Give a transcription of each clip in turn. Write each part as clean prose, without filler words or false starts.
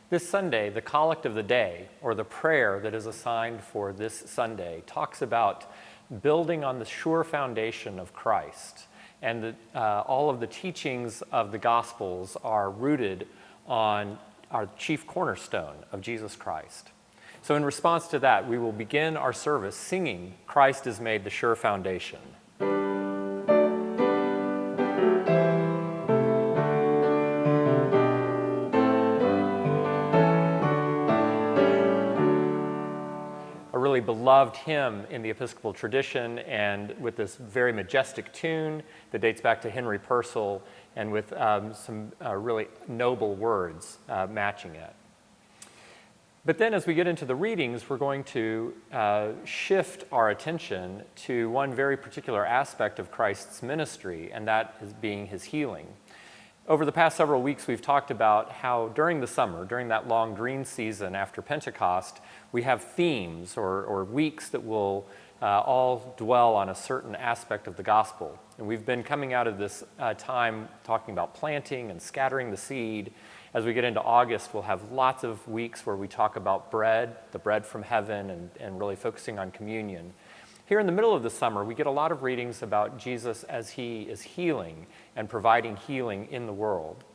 This Sunday, the collect of the day, or the prayer that is assigned for this Sunday, talks about building on the sure foundation of Christ. And all of the teachings of the Gospels are rooted on our chief cornerstone of Jesus Christ. So in response to that, we will begin our service singing, "Christ is made the sure foundation." Beloved hymn in the Episcopal tradition, and with this very majestic tune that dates back to Henry Purcell, and with some really noble words matching it. But then as we get into the readings, we're going to shift our attention to one very particular aspect of Christ's ministry, and that is being his healing. Over the past several weeks, we've talked about how during the summer, during that long green season after Pentecost, we have themes or weeks that will all dwell on a certain aspect of the gospel. And we've been coming out of this time talking about planting and scattering the seed. As we get into August, we'll have lots of weeks where we talk about bread, the bread from heaven, and really focusing on communion. Here in the middle of the summer, we get a lot of readings about Jesus as he is healing and providing healing in the world.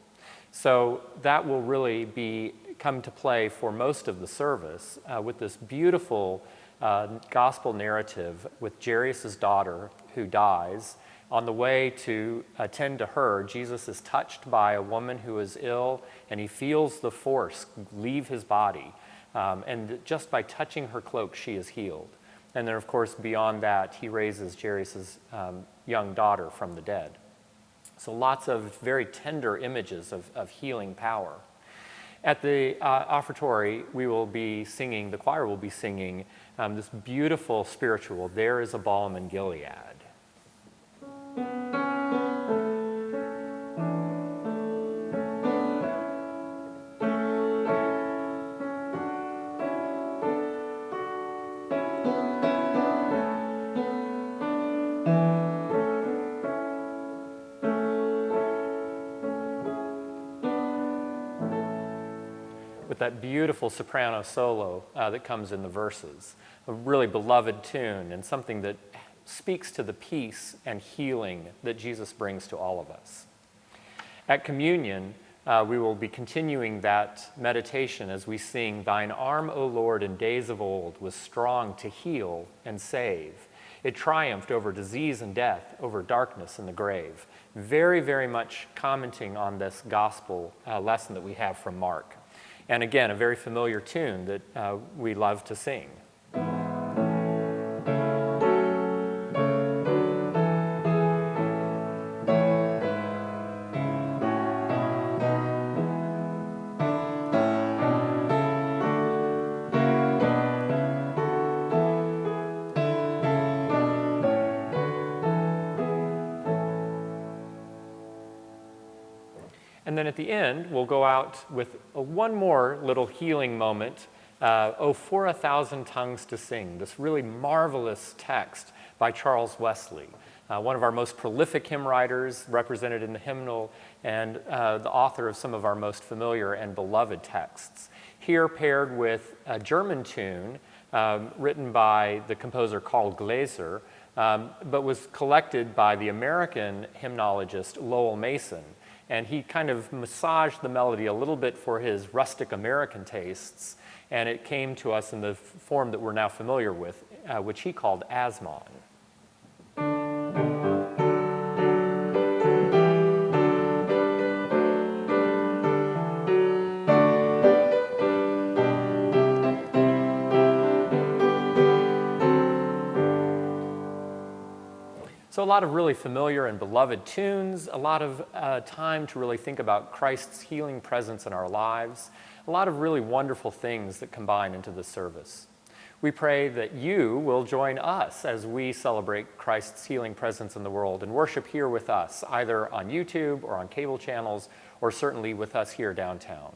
So that will really come to play for most of the service with this beautiful gospel narrative with Jairus' daughter who dies. On the way to attend to her, Jesus is touched by a woman who is ill, and he feels the force leave his body. And just by touching her cloak, she is healed. And then, of course, beyond that, he raises Jairus' young daughter from the dead. So lots of very tender images of healing power. At the Offertory, the choir will be singing this beautiful spiritual, "There is a balm in Gilead." That beautiful soprano solo that comes in the verses. A really beloved tune and something that speaks to the peace and healing that Jesus brings to all of us. At communion, we will be continuing that meditation as we sing, "Thine arm, O Lord, in days of old was strong to heal and save. It triumphed over disease and death, over darkness and the grave." Very, very much commenting on this gospel lesson that we have from Mark. And again, a very familiar tune that we love to sing. And then at the end, we'll go out with one more little healing moment, "Oh, for a thousand tongues to sing," this really marvelous text by Charles Wesley, one of our most prolific hymn writers represented in the hymnal, and the author of some of our most familiar and beloved texts. Here paired with a German tune written by the composer Karl Gläser, but was collected by the American hymnologist Lowell Mason. And he kind of massaged the melody a little bit for his rustic American tastes, and it came to us in the form that we're now familiar with, which he called Asmon. So a lot of really familiar and beloved tunes, a lot of time to really think about Christ's healing presence in our lives, a lot of really wonderful things that combine into the service. We pray that you will join us as we celebrate Christ's healing presence in the world and worship here with us, either on YouTube or on cable channels, or certainly with us here downtown.